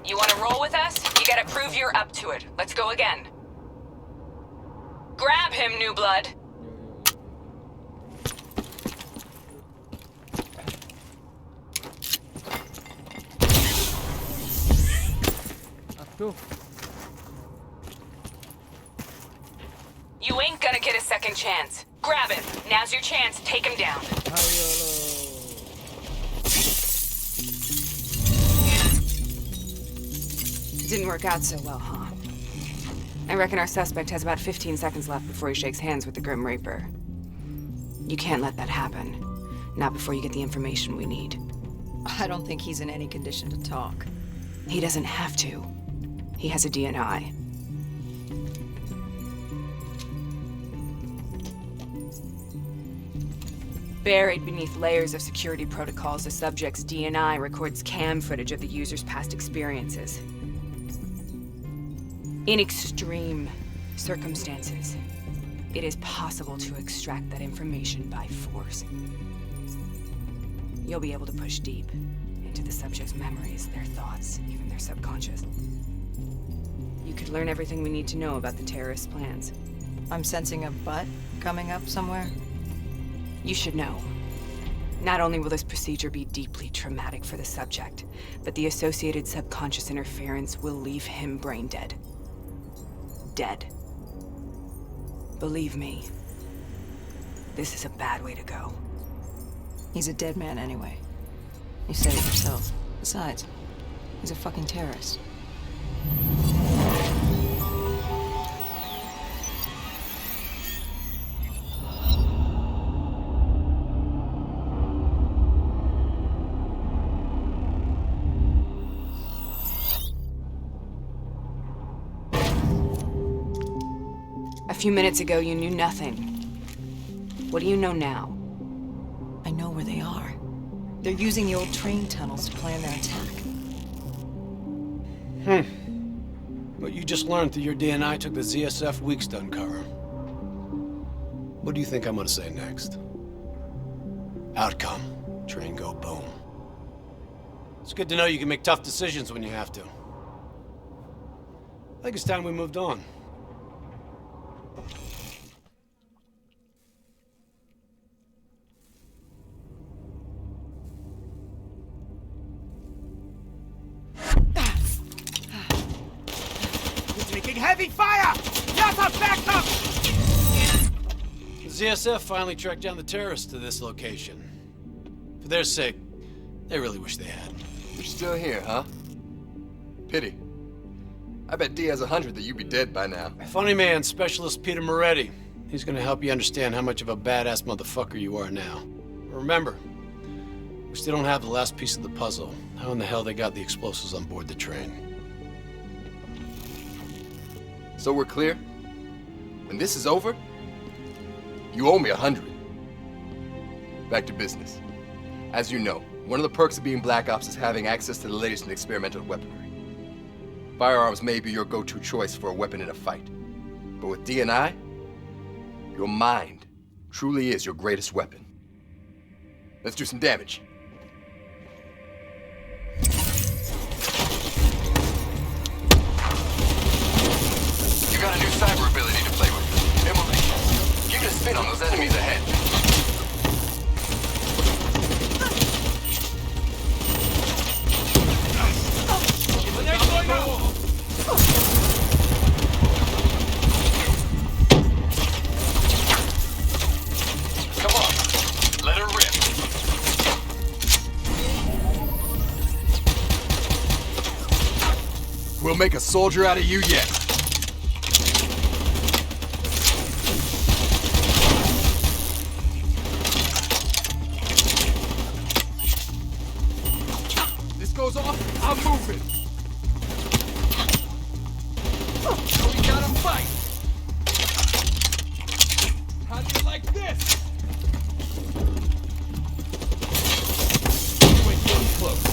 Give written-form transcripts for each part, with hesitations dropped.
You want to roll with us? You gotta prove you're up to it. Let's go again. Grab him, new blood. Aduh. You ain't gonna get a second chance. Grab him. Now's your chance. Take him down. Ayo lo. It didn't work out so well, huh? I reckon our suspect has about 15 seconds left before he shakes hands with the Grim Reaper. You can't let that happen. Not before you get the information we need. I don't think he's in any condition to talk. He doesn't have to. He has a DNI. Buried beneath layers of security protocols, the subject's DNI records cam footage of the user's past experiences. In extreme circumstances, it is possible to extract that information by force. You'll be able to push deep into the subject's memories, their thoughts, even their subconscious. You could learn everything we need to know about the terrorist plans. I'm sensing a butt coming up somewhere. You should know. Not only will this procedure be deeply traumatic for the subject, but the associated subconscious interference will leave him brain dead. Dead. Believe me, this is a bad way to go. He's a dead man anyway. You said it yourself. Besides, he's a fucking terrorist. A few minutes ago, you knew nothing. What do you know now? I know where they are. They're using the old train tunnels to plan their attack. What you just learned through your DNI took the ZSF weeks to uncover. What do you think I'm gonna say next? Outcome. Train go boom. It's good to know you can make tough decisions when you have to. I think it's time we moved on. Heavy fire! Yata, back up! The ZSF finally tracked down the terrorists to this location. For their sake, they really wish they had. You're still here, huh? Pity. I bet D has 100 that you'd be dead by now. Funny man, Specialist Peter Moretti. He's gonna help you understand how much of a badass motherfucker you are now. But remember, we still don't have the last piece of the puzzle. How in the hell they got the explosives on board the train? So we're clear? When this is over, you owe me 100. Back to business. As you know, one of the perks of being Black Ops is having access to the latest in experimental weaponry. Firearms may be your go-to choice for a weapon in a fight. But with DNI, your mind truly is your greatest weapon. Let's do some damage. You got a new cyber ability to play with. Immolation. Give it a spin on those enemies ahead. Come on, let her rip. We'll make a soldier out of you yet. Goes off, I'm moving. So we gotta fight. How do you like this? Wait, getting close.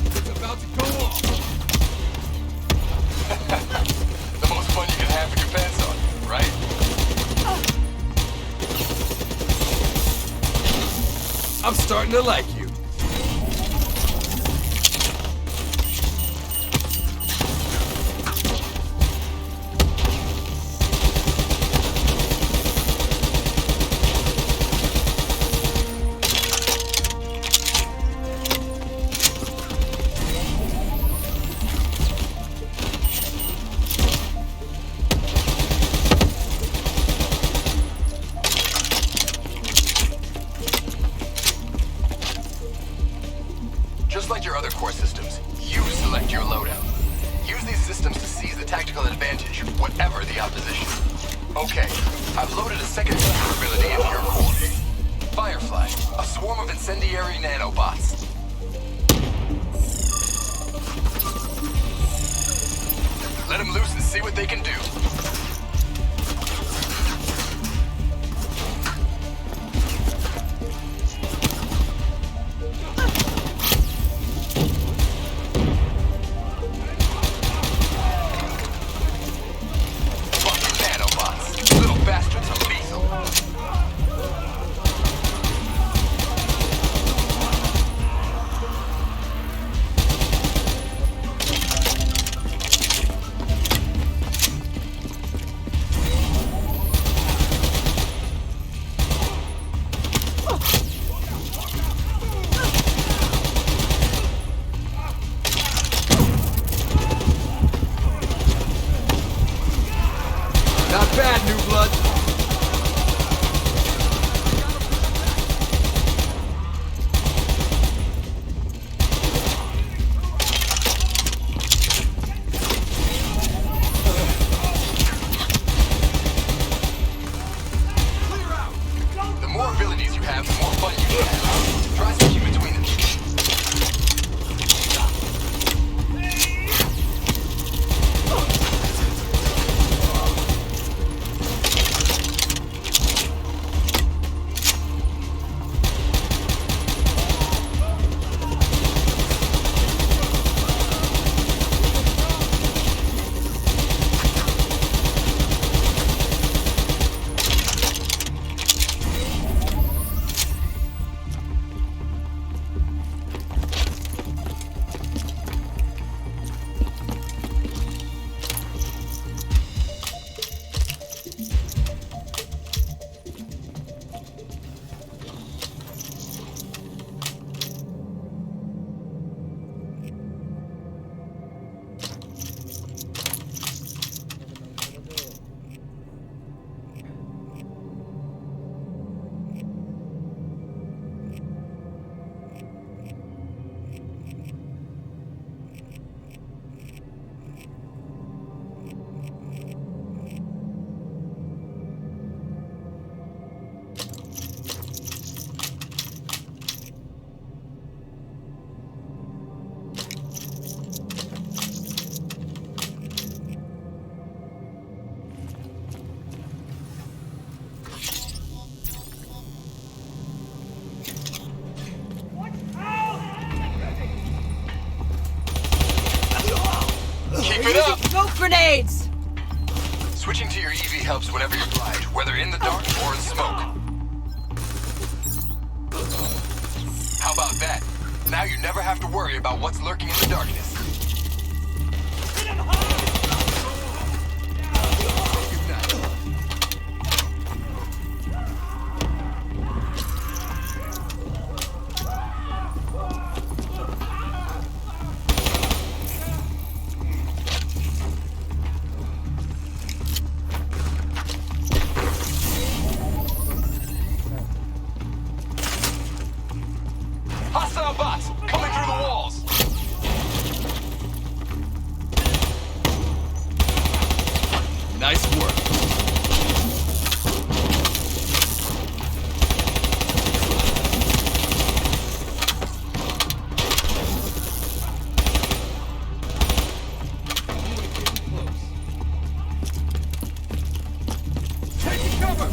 It's about to go off. The most fun you can have with your pants on, right? I'm starting to like you. Just like your other core systems, you select your loadout. Use these systems to seize the tactical advantage, whatever the opposition. Okay, I've loaded a second ability into your core. Firefly, a swarm of incendiary nanobots. Let them loose and see what they can do. Not bad, new blood. The more abilities you have, the more fun you can have. Try switching between them. Keep it up! Smoke grenades! Switching to your EV helps whenever you're blind, whether in the dark or in smoke. How about that? Now you never have to worry about what's lurking in the darkness. Hostile bots coming through the walls. Nice work. Taking cover!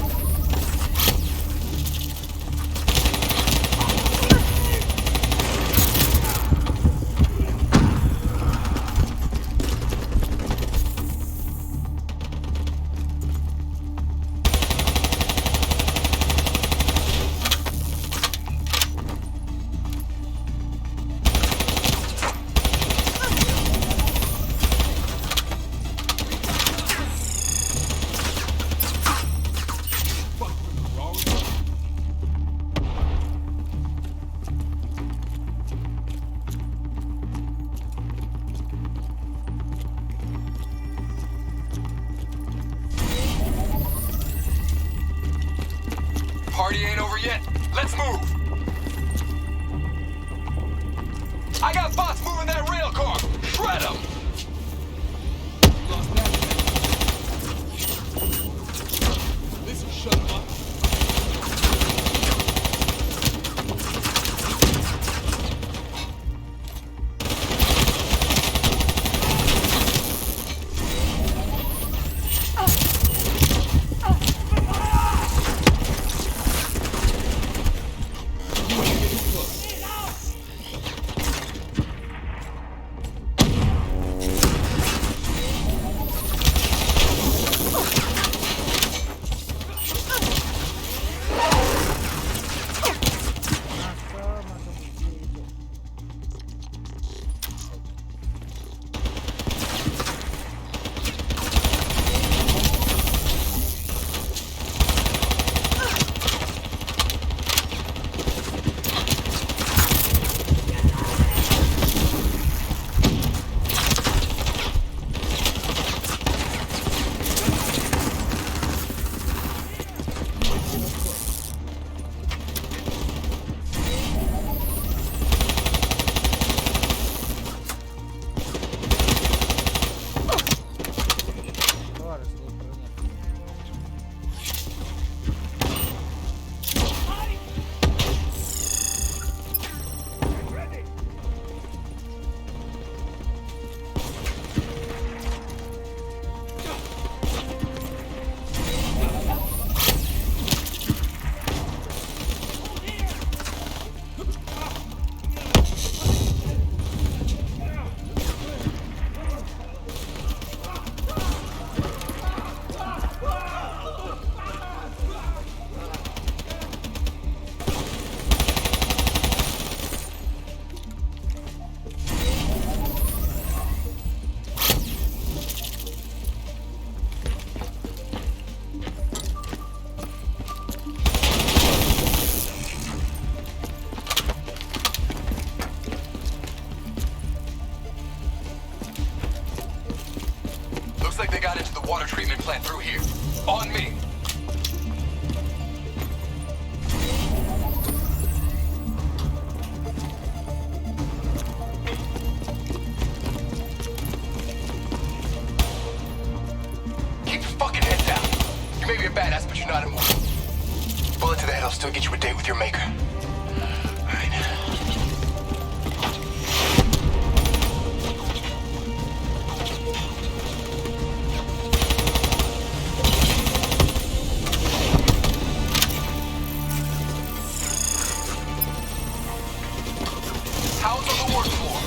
party ain't over yet. Let's move. I got bots moving that rail car. Shred them. Listen, shut up. Looks like they got into the water treatment plant through here. On me. Keep your fucking head down. You may be a badass, but you're not immortal. Bullet to the head will still get you a date with your maker. Alright. How's on the work floor?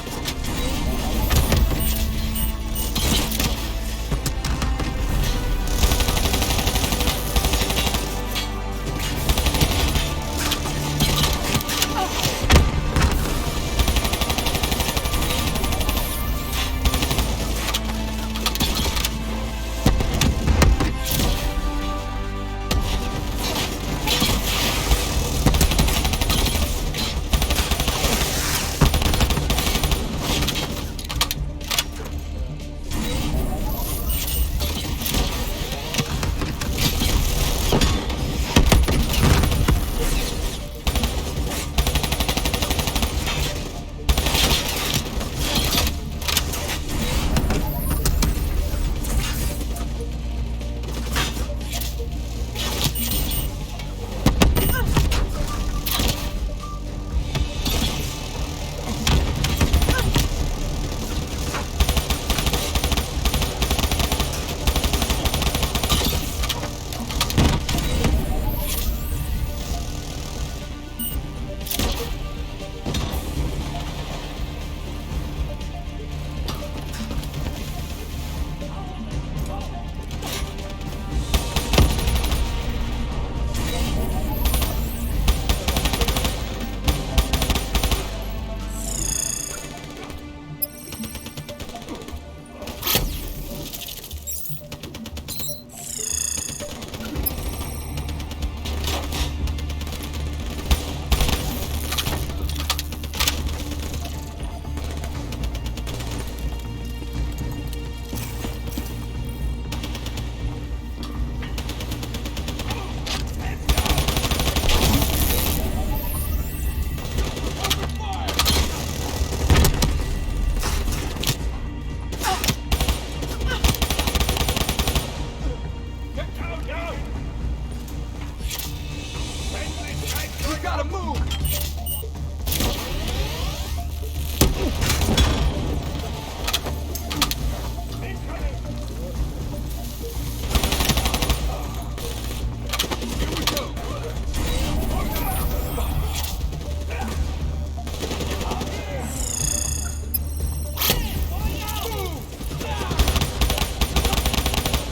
gotta move!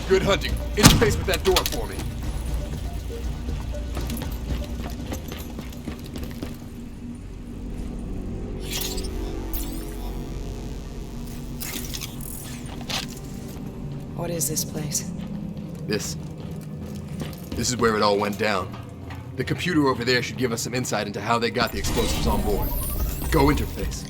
Good hunting. Interface with that door for me. What is this place? This is where it all went down. The computer over there should give us some insight into how they got the explosives on board. Go interface.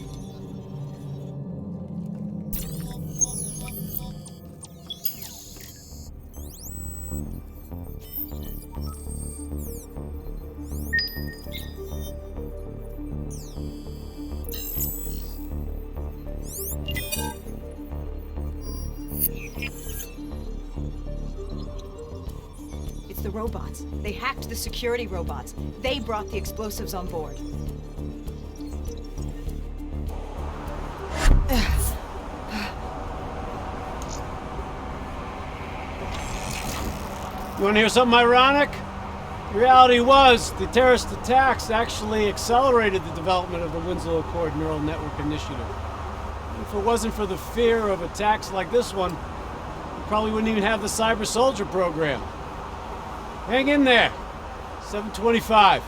It's the robots. They hacked the security robots. They brought the explosives on board. You want to hear something ironic? The reality was, the terrorist attacks actually accelerated the development of the Winslow Accord Neural Network Initiative. If it wasn't for the fear of attacks like this one, we probably wouldn't even have the Cyber Soldier program. Hang in there. 7:25.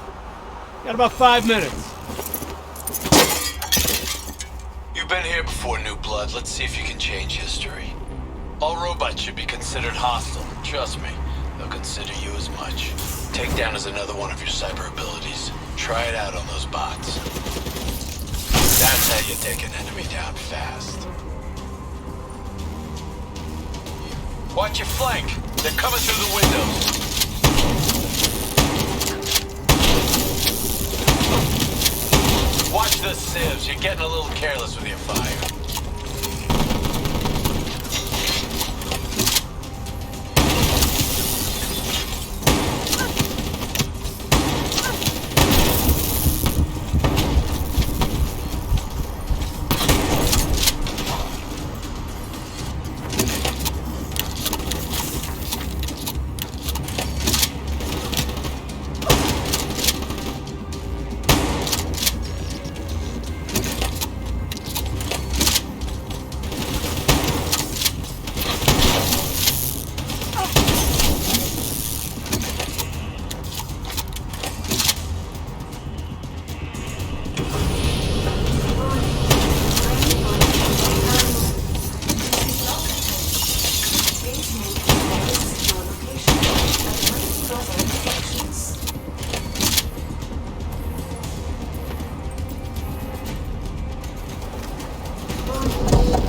Got about 5 minutes. You've been here before, New Blood. Let's see if you can change history. All robots should be considered hostile. Trust me, they'll consider you as much. Takedown is another one of your cyber abilities. Try it out on those bots. That's how you take an enemy down fast. Watch your flank. They're coming through the windows. Watch the sieves. You're getting a little careless with your fire.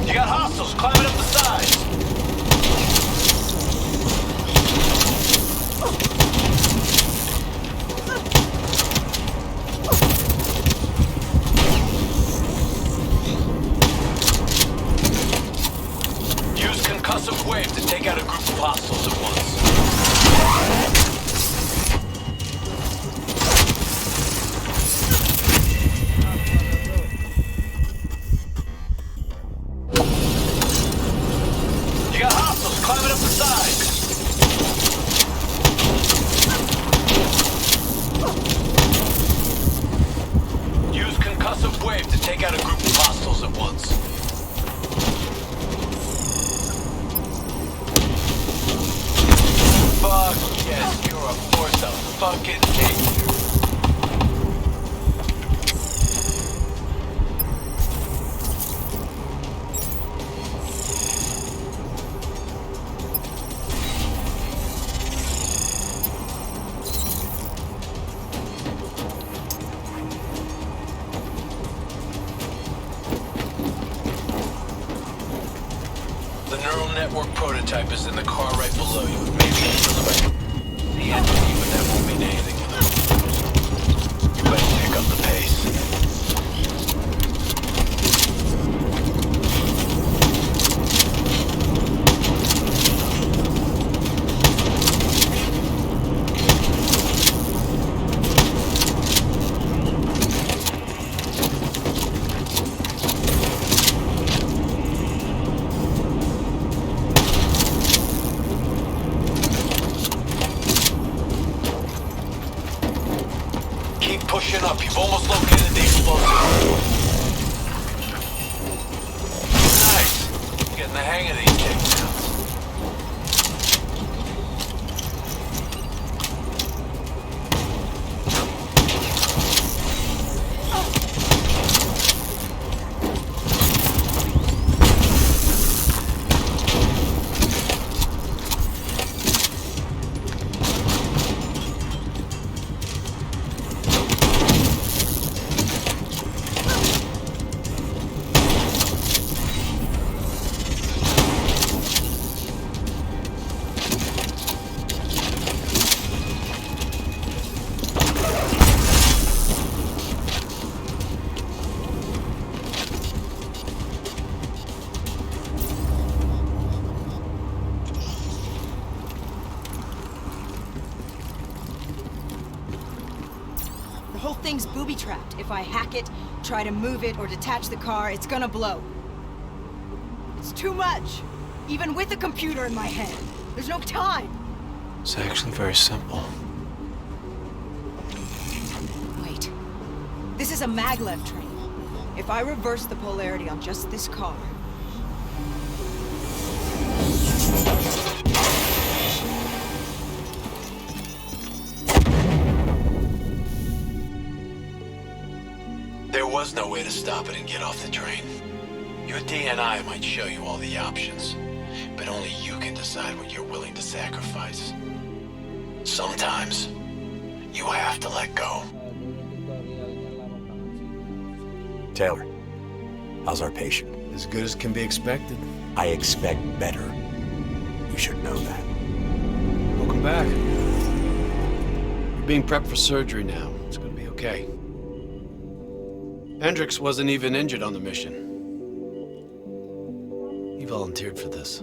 You got hostiles climbing up the sides. Use concussive wave to take out a group of hostiles at once. Climbing up the side. Use concussive wave to take out a group of hostiles at once. Fuck yes, you're a force of fucking nature. The neural network prototype is in the car right below you. Maybe the entity, but that won't mean anything to them. You better pick up the pace. pushing up. You've almost located the explosive. Nice. Getting the hang of these takedowns. The whole thing's booby-trapped. If I hack it, try to move it, or detach the car, it's gonna blow. It's too much. Even with a computer in my head. There's no time. It's actually very simple. Wait. This is a maglev train. If I reverse the polarity on just this car... There was no way to stop it and get off the train. Your DNI might show you all the options, but only you can decide what you're willing to sacrifice. Sometimes, you have to let go. Taylor, how's our patient? As good as can be expected. I expect better. You should know that. Welcome back. You're being prepped for surgery now. It's gonna be okay. Hendricks wasn't even injured on the mission. He volunteered for this.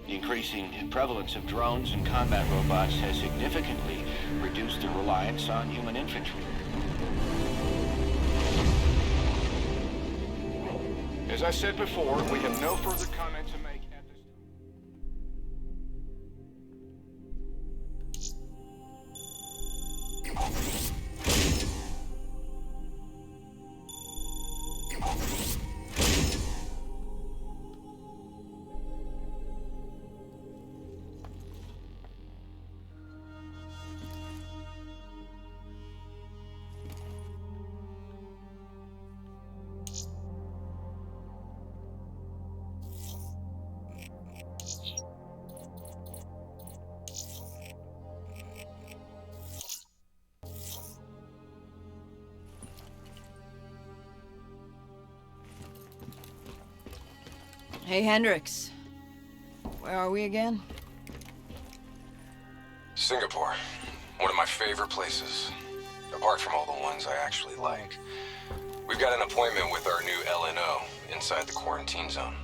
The increasing prevalence of drones and combat robots has significantly reduced the reliance on human infantry. As I said before, we have no further comment to make at this time. Hey, Hendricks. Where are we again? Singapore. One of my favorite places. Apart from all the ones I actually like. We've got an appointment with our new LNO inside the quarantine zone.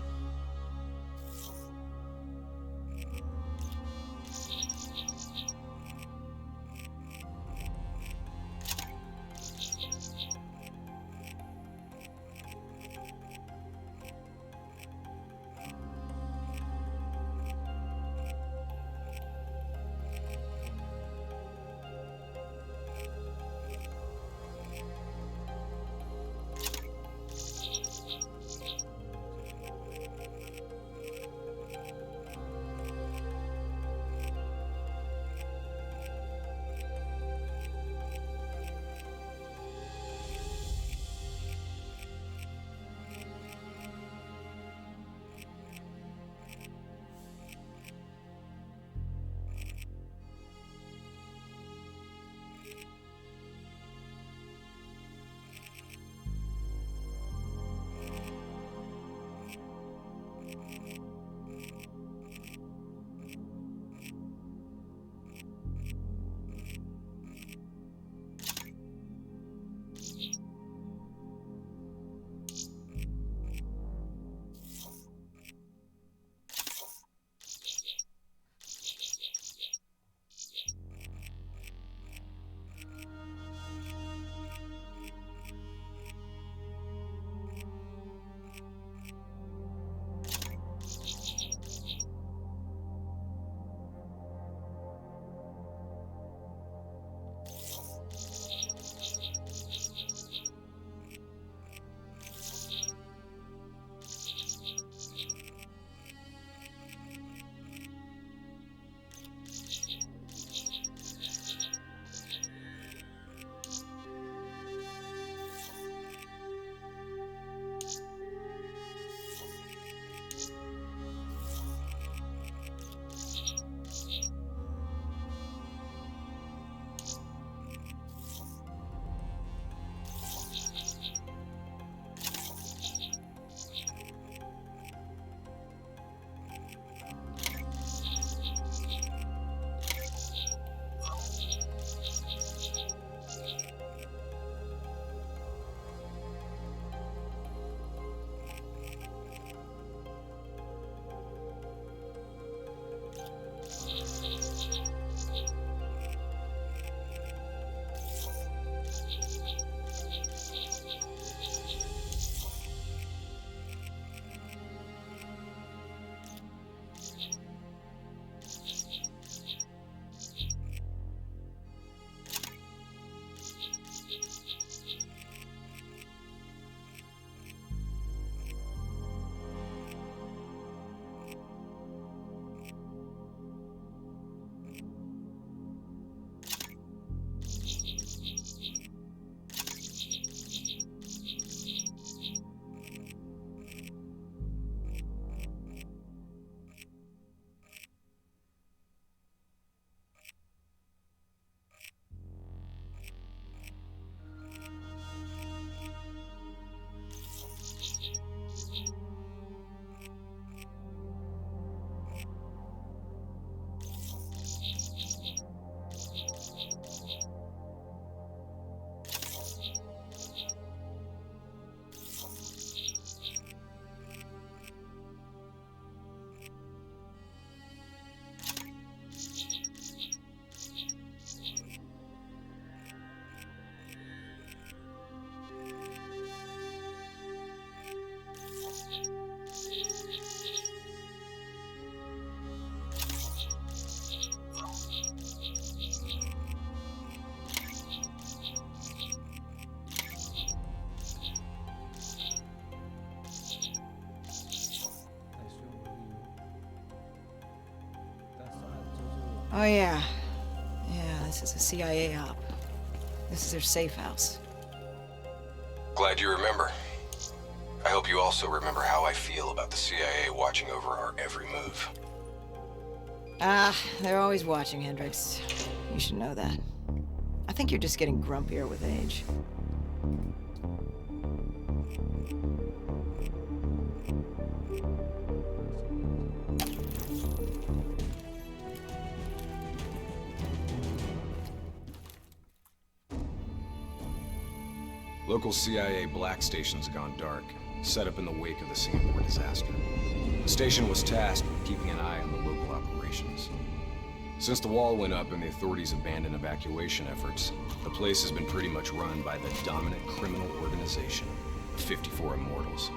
Oh, yeah. Yeah, this is a CIA op. This is their safe house. Glad you remember. I hope you also remember how I feel about the CIA watching over our every move. They're always watching, Hendricks. You should know that. I think you're just getting grumpier with age. Local CIA black stations gone dark, set up in the wake of the Singapore disaster. The station was tasked with keeping an eye on the local operations. Since the wall went up and the authorities abandoned evacuation efforts, the place has been pretty much run by the dominant criminal organization, the 54 Immortals.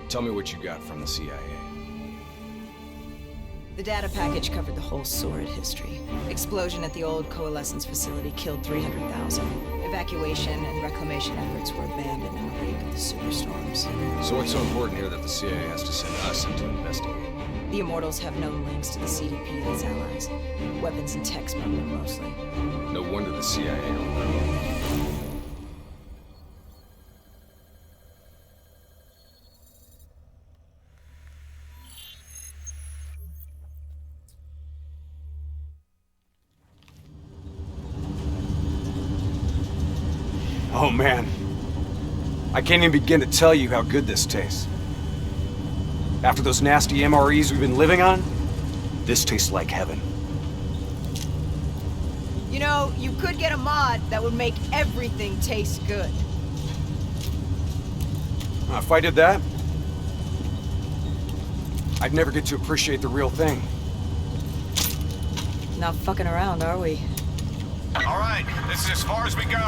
Tell me what you got from the CIA. The data package covered the whole sordid history. Explosion at the old coalescence facility killed 300,000. Evacuation and reclamation efforts were abandoned in the wake of the superstorms. So what's so important here that the CIA has to send us in to investigate? The Immortals have known links to the CDP and its allies. Weapons and tech smuggling mostly. No wonder the CIA are Oh man, I can't even begin to tell you how good this tastes. After those nasty MREs we've been living on, this tastes like heaven. You know, you could get a mod that would make everything taste good. If I did that, I'd never get to appreciate the real thing. Not fucking around, are we? All right, this is as far as we go.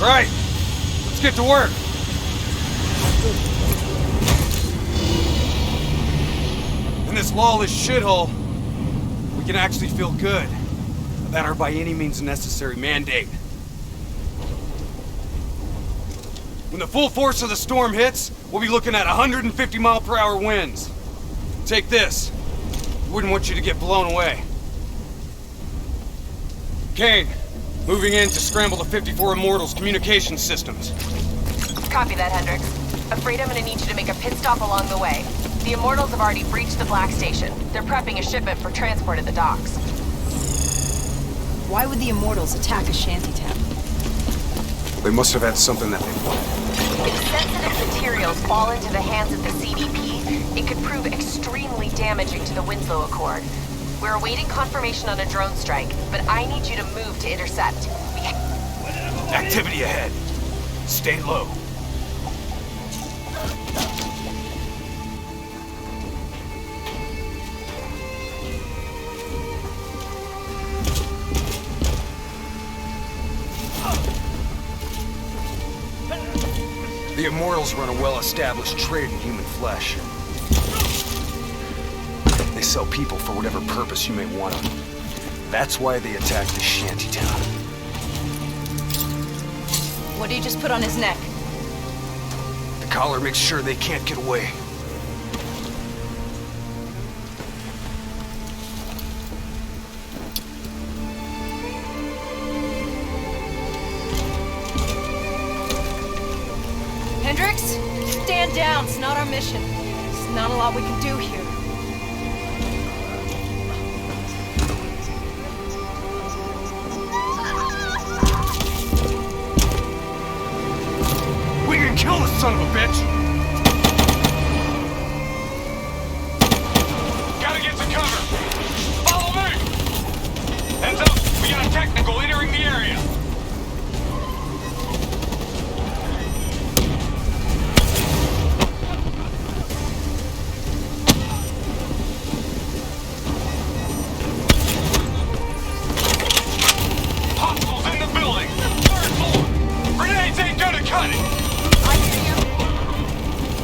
All right, let's get to work. In this lawless shithole, we can actually feel good about our by any means necessary mandate. When the full force of the storm hits, we'll be looking at 150-mile-per-hour winds. Take this. Wouldn't want you to get blown away. Kane, moving in to scramble the 54 Immortals' communication systems. Copy that, Hendricks. Afraid I'm gonna need you to make a pit stop along the way. The Immortals have already breached the Black Station. They're prepping a shipment for transport at the docks. Why would the Immortals attack a shantytown? They must have had something that they wanted. If sensitive materials fall into the hands of the CDP, it could prove extremely damaging to the Winslow Accord. We're awaiting confirmation on a drone strike, but I need you to move to intercept. Activity ahead. Stay low. The Immortals run a well-established trade in human flesh. They sell people for whatever purpose you may want them. That's why they attacked the shantytown. What do you just put on his neck? The collar makes sure they can't get away. Hendricks, stand down. It's not our mission. There's not a lot we can do here. We can kill this son of a bitch! Gotta get to cover! Follow me! Heads up, we got a technical entering the area! Hostiles in the building! Third floor! Grenades ain't gonna cut it! I hear you.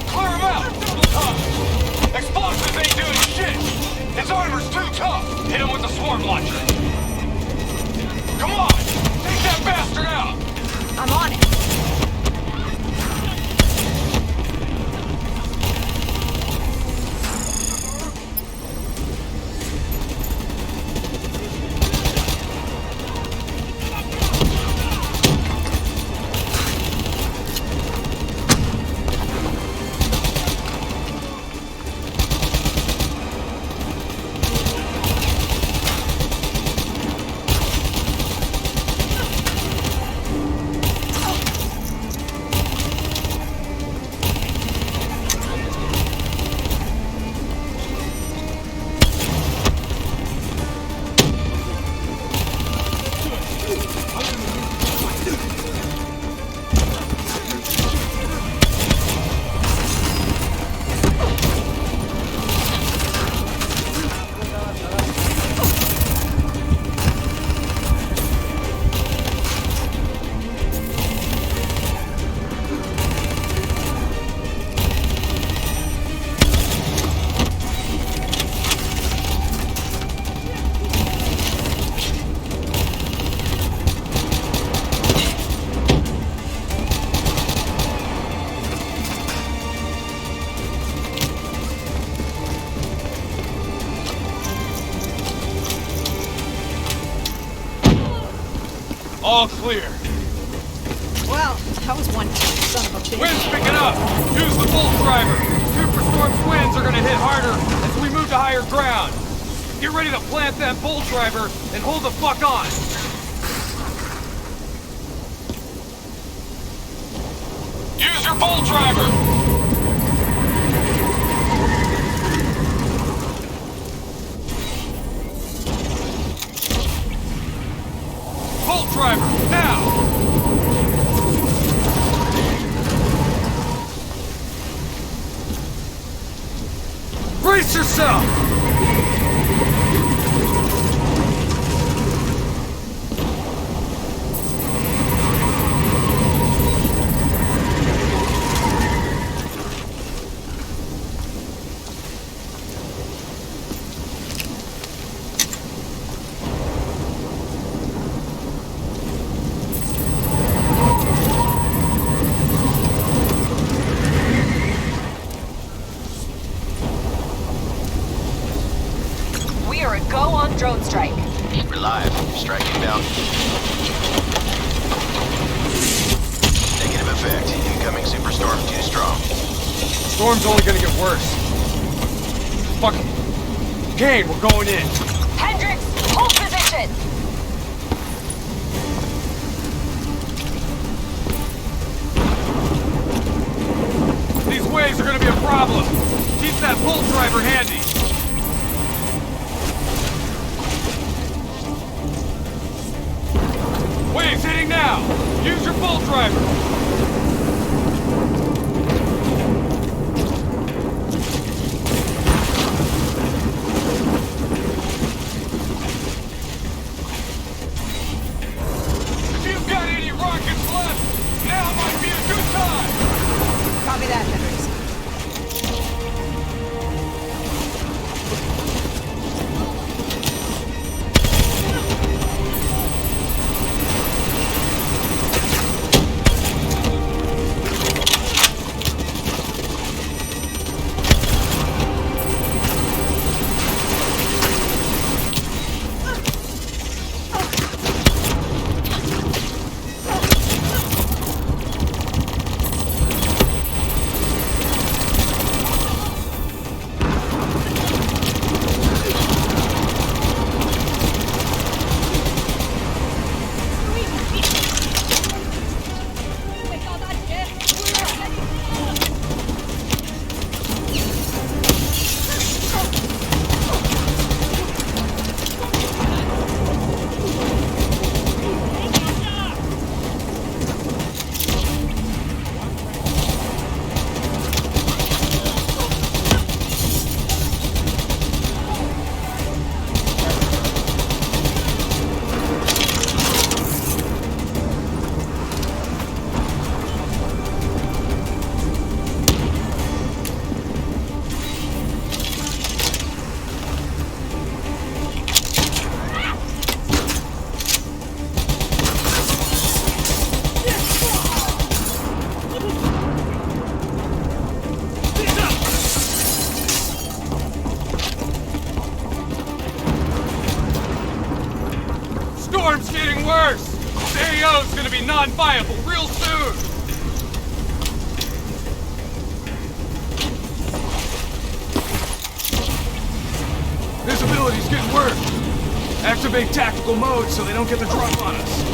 Clear him out! Explosives ain't doing shit! His armor's too tough! Hit him with the swarm launcher! Come on! Take that bastard out! I'm on it. All clear. Well, that was one son of a bitch. Wind's picking up. Use the bolt driver. Superstorm's winds are gonna hit harder as we move to higher ground. Get ready to plant that bolt driver and hold the fuck on. Use your bolt driver. Bolt driver, now! Brace yourself! Drone strike. We're live. Striking down. Negative effect. Incoming superstorm too strong. Storm's only gonna get worse. Fuck it. Kane, we're going in. Hendricks, hold position! These waves are gonna be a problem. Keep that bolt driver handy. Waves hitting now! Use your bolt driver! If you've got any rockets left, now might be a good time! Copy that, Hendricks. Storm's getting worse! This AO's gonna be non-viable real soon! Visibility's getting worse! Activate tactical mode so they don't get the drop on us!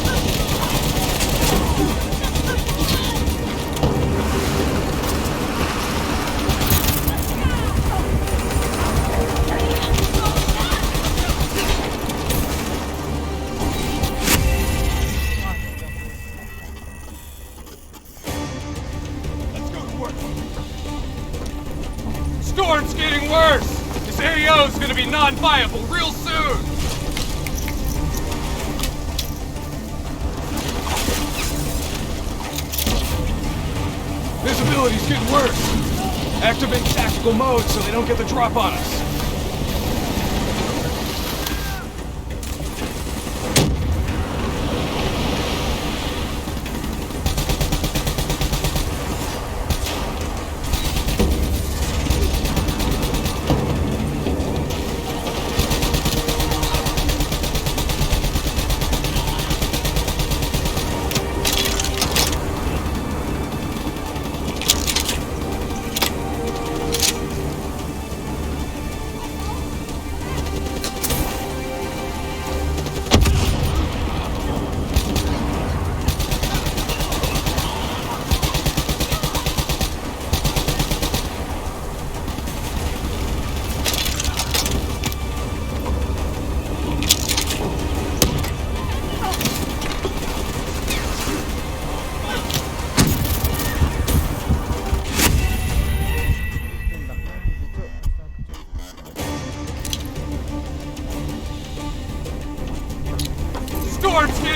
Storm's getting worse! This AO's gonna be non-viable real soon! Visibility's getting worse! Activate tactical mode so they don't get the drop on us!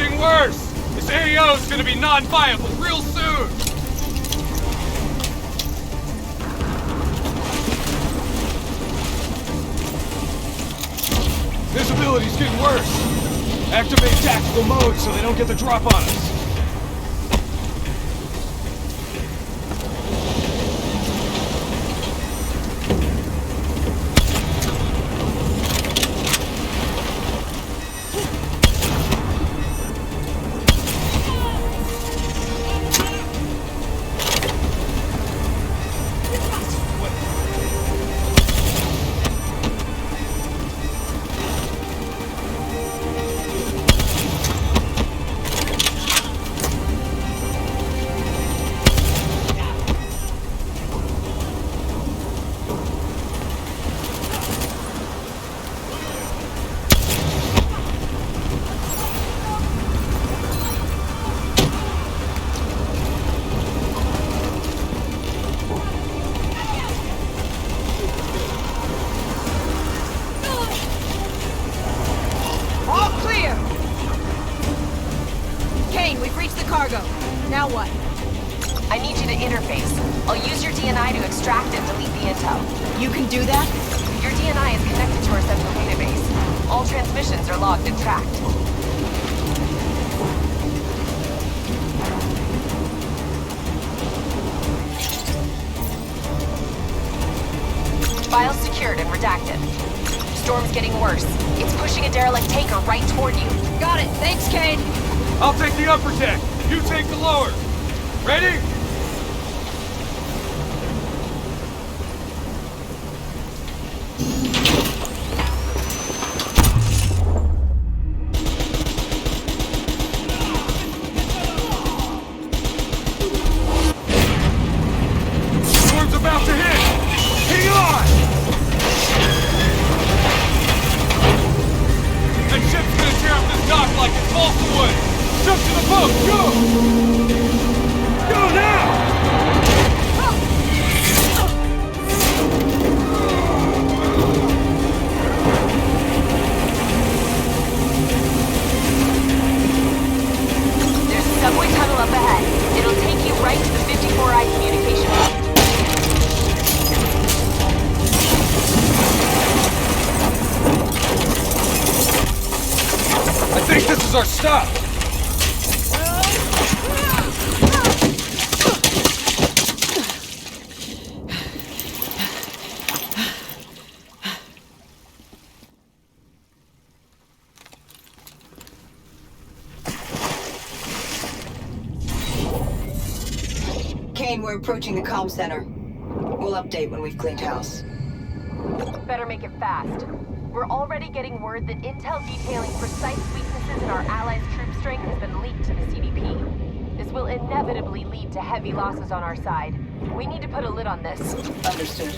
getting worse! This AO is gonna be non-viable real soon! Visibility's getting worse! Activate tactical mode so they don't get the drop on us! Now what? I need you to interface. I'll use your DNI to extract and delete the intel. You can do that? Your DNI is connected to our central database. All transmissions are logged and tracked. Files secured and redacted. Storm's getting worse. It's pushing a derelict tanker right toward you. Got it. Thanks, Cade. I'll take the upper deck. You take the lower. Ready? Storm's about to hit. Hang on! That ship's gonna tear up this dock like it's balsa wood. Jump to the boat! Go! Go now! There's a subway tunnel up ahead. It'll take you right to the 54I communication point. I think this is our stop! We're approaching the comm center. We'll update when we've cleaned house. Better make it fast. We're already getting word that intel detailing precise weaknesses in our allies' troop strength has been leaked to the CDP. This will inevitably lead to heavy losses on our side. We need to put a lid on this. Understood.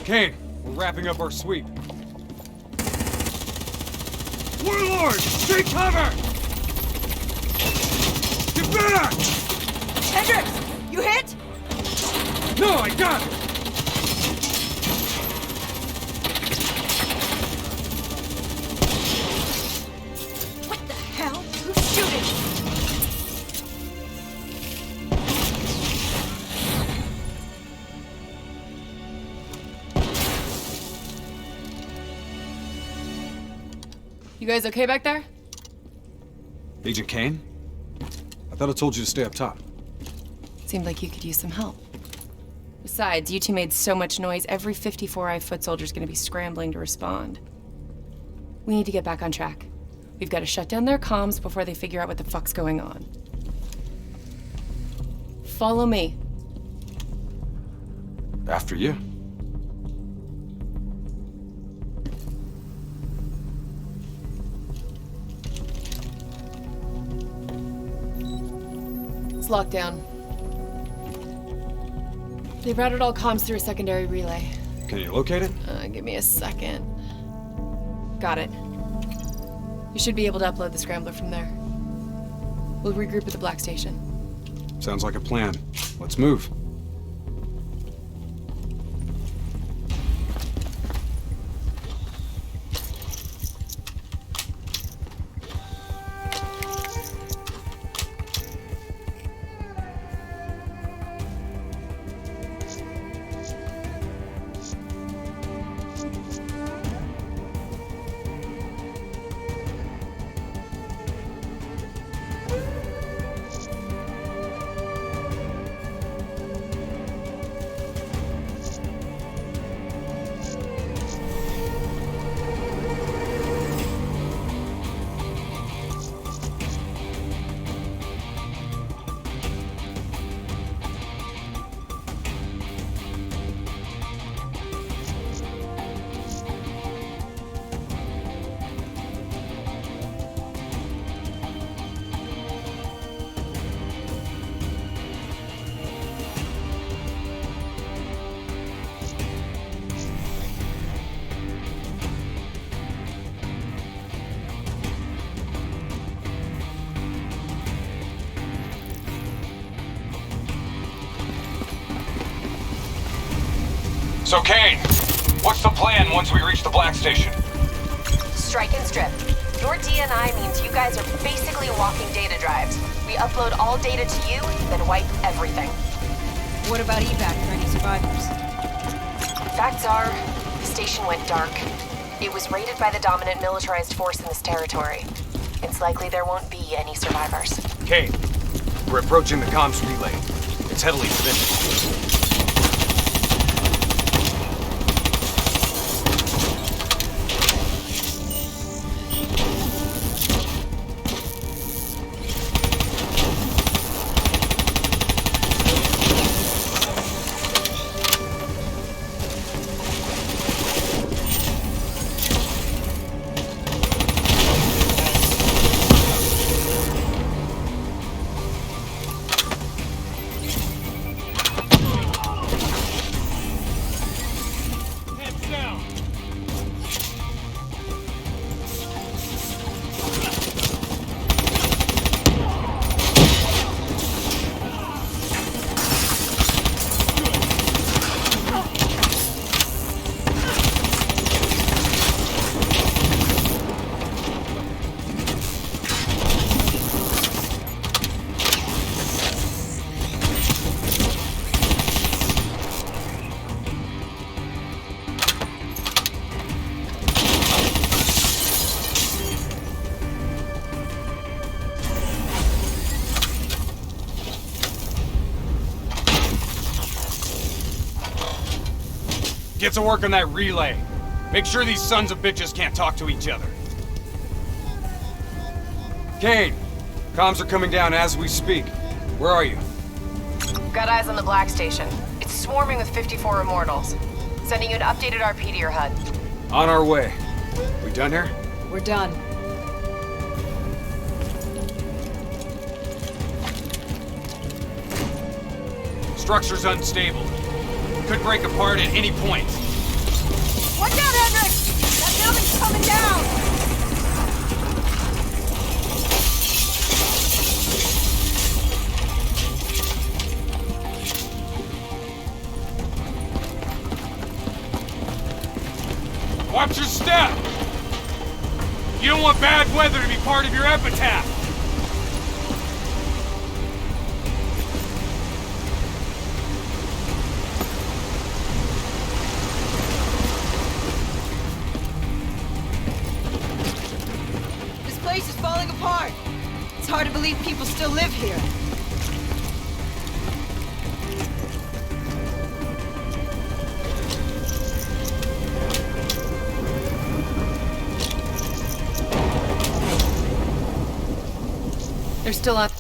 Kane, we're wrapping up our sweep. Warlord! Take cover! Get back! Hendricks, you hit? No, I got it! What the hell? Who's shooting? You guys okay back there? Agent Kane? I thought I told you to stay up top. Seemed like you could use some help. Besides, you two made so much noise, every 54i foot soldier's gonna be scrambling to respond. We need to get back on track. We've got to shut down their comms before they figure out what the fuck's going on. Follow me. After you. It's locked down. They routed all comms through a secondary relay. Can you locate it? Give me a second. Got it. You should be able to upload the scrambler from there. We'll regroup at the Black Station. Sounds like a plan. Let's move. So, Kane, what's the plan once we reach the Black Station? Strike and strip. Your DNI means you guys are basically walking data drives. We upload all data to you, then wipe everything. What about evac for any survivors? Facts are, the station went dark. It was raided by the dominant militarized force in this territory. It's likely there won't be any survivors. Kane, we're approaching the comms relay. It's heavily defended. Get to work on that relay. Make sure these sons of bitches can't talk to each other. Kane, comms are coming down as we speak. Where are you? Got eyes on the Black Station. It's swarming with 54 immortals. Sending you an updated RP to your HUD. On our way. We done here? We're done. Structure's unstable. Could break apart at any point. Watch out, Hendrik! That building's coming down! Watch your step! You don't want bad weather to be part of your epitaph! This place is falling apart. It's hard to believe people still live here. They're still on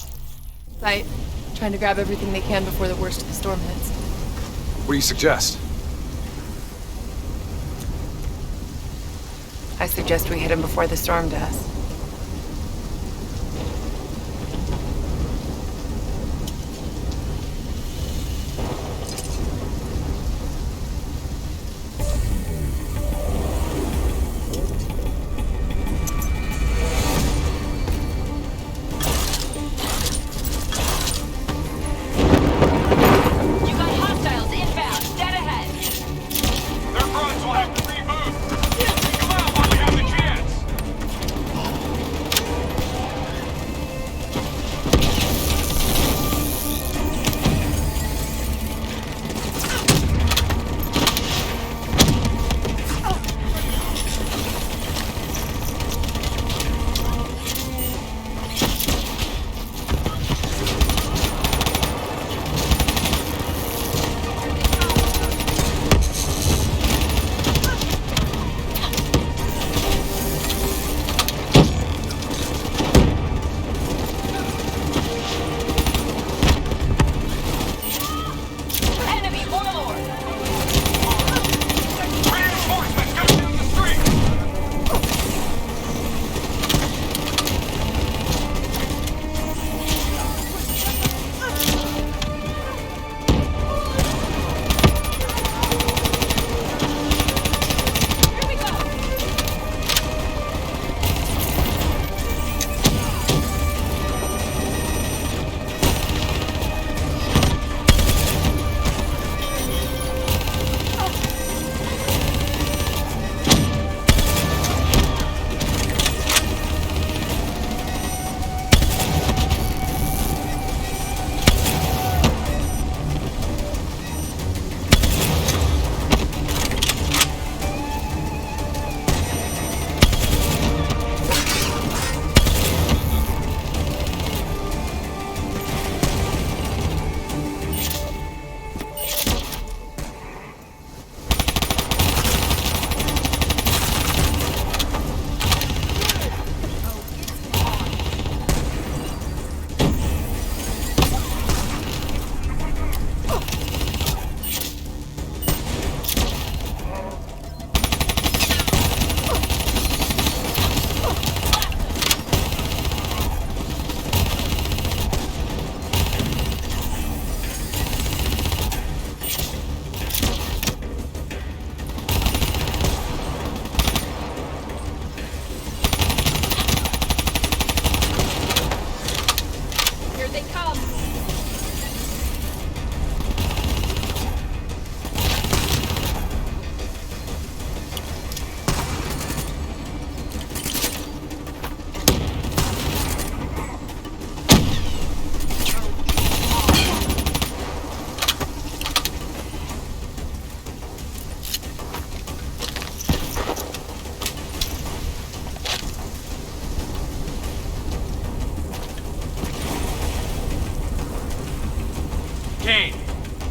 site, trying to grab everything they can before the worst of the storm hits. What do you suggest? I suggest we hit him before the storm does.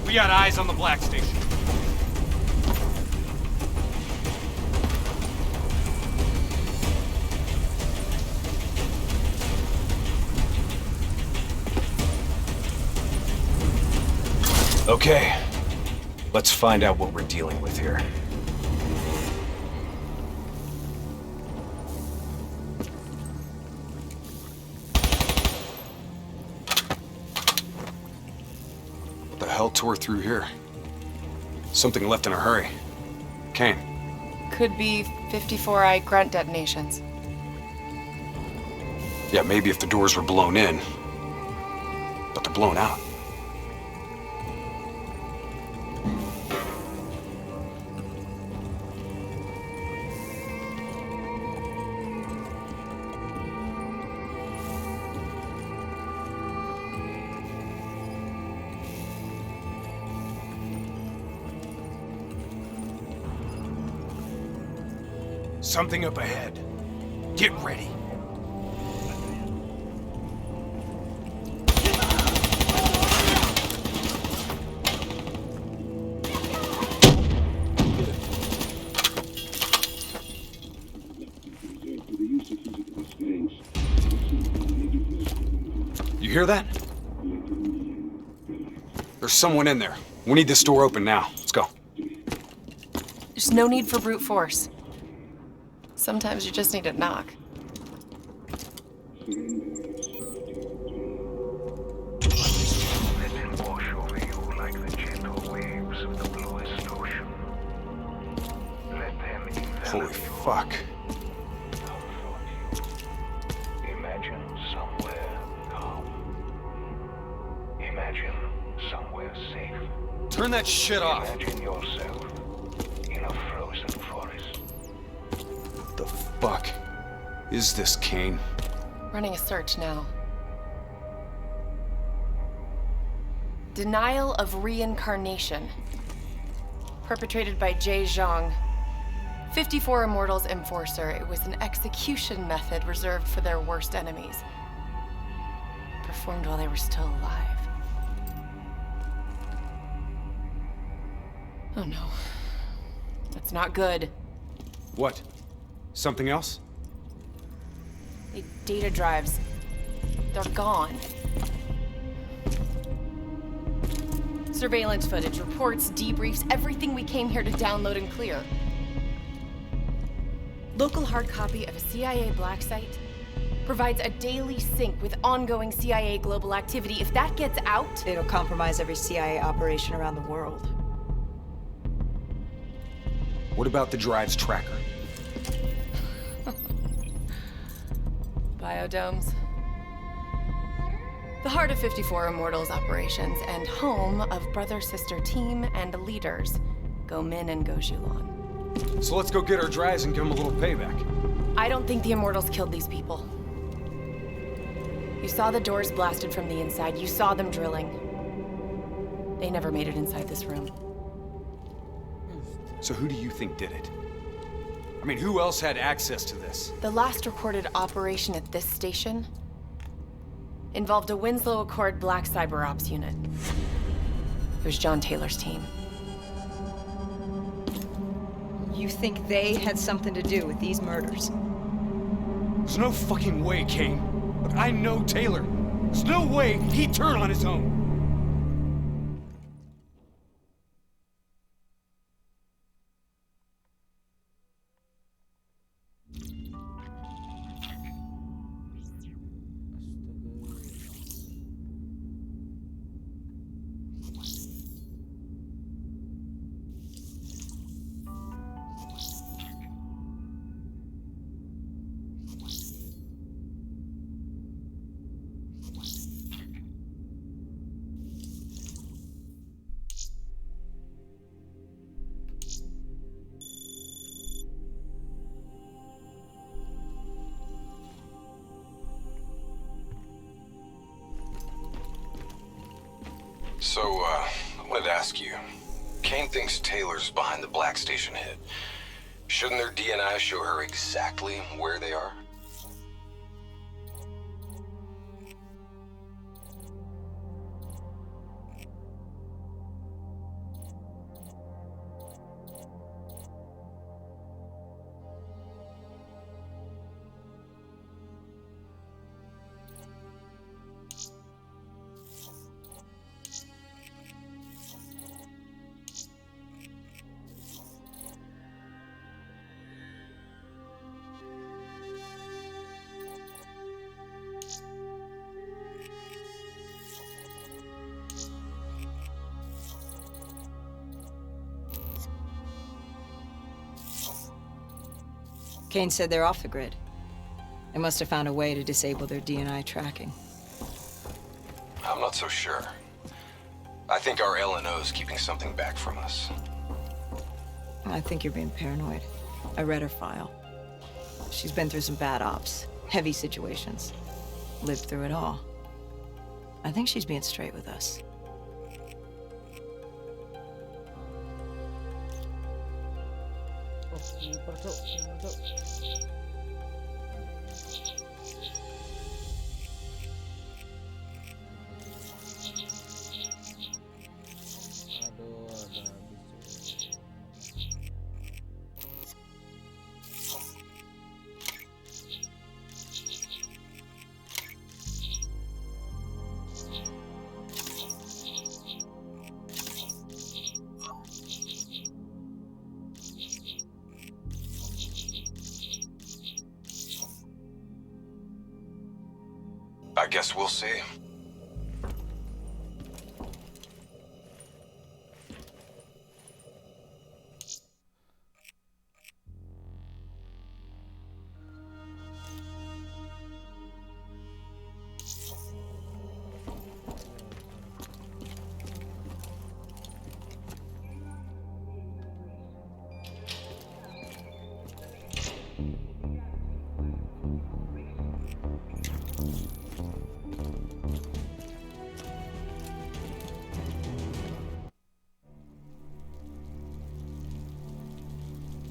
We got eyes on the Black Station. Okay. Let's find out what we're dealing with here. What the hell tore through here? Something left in a hurry. Kane. Could be 54i grunt detonations. Yeah, maybe if the doors were blown in. But they're blown out. Something up ahead. Get ready. You hear that? There's someone in there. We need this door open now. Let's go. There's no need for brute force. Sometimes you just need to knock. Holy fuck. Imagine somewhere calm. Imagine somewhere safe. Turn that shit off. Imagine yourself in a frozen forest. What the fuck is this, Kane? Running a search now. Denial of reincarnation. Perpetrated by Jay Zhang. 54 Immortals Enforcer. It was an execution method reserved for their worst enemies. Performed while they were still alive. Oh no. That's not good. What? Something else? The data drives. They're gone. Surveillance footage, reports, debriefs, everything we came here to download and clear. Local hard copy of a CIA black site provides a daily sync with ongoing CIA global activity. If that gets out, It'll compromise every CIA operation around the world. What about the drive's tracker? Biodomes. The heart of 54 Immortals operations and home of brother-sister team and leaders, Go Min and Go Zhulan. So let's go get our drives and give them a little payback. I don't think the Immortals killed these people. You saw the doors blasted from the inside. You saw them drilling. They never made it inside this room. So who do you think did it? I mean, who else had access to this? The last recorded operation at this station involved a Winslow Accord Black Cyber Ops unit. It was John Taylor's team. You think they had something to do with these murders? There's no fucking way, Kane. Look, I know Taylor. There's no way he'd turn on his own. So, I wanted to ask you. Kane thinks Taylor's behind the Black Station hit. Shouldn't their DNI show her exactly where they are? Kane said they're off the grid. They must have found a way to disable their DNI tracking. I'm not so sure. I think our LNO's keeping something back from us. I think you're being paranoid. I read her file. She's been through some bad ops, heavy situations. Lived through it all. I think she's being straight with us. I guess we'll see.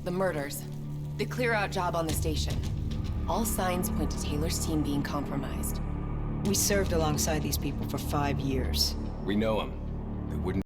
The murders. The clear-out job on the station. All signs point to Taylor's team being compromised. We served alongside these people for 5 years. We know him. It wouldn't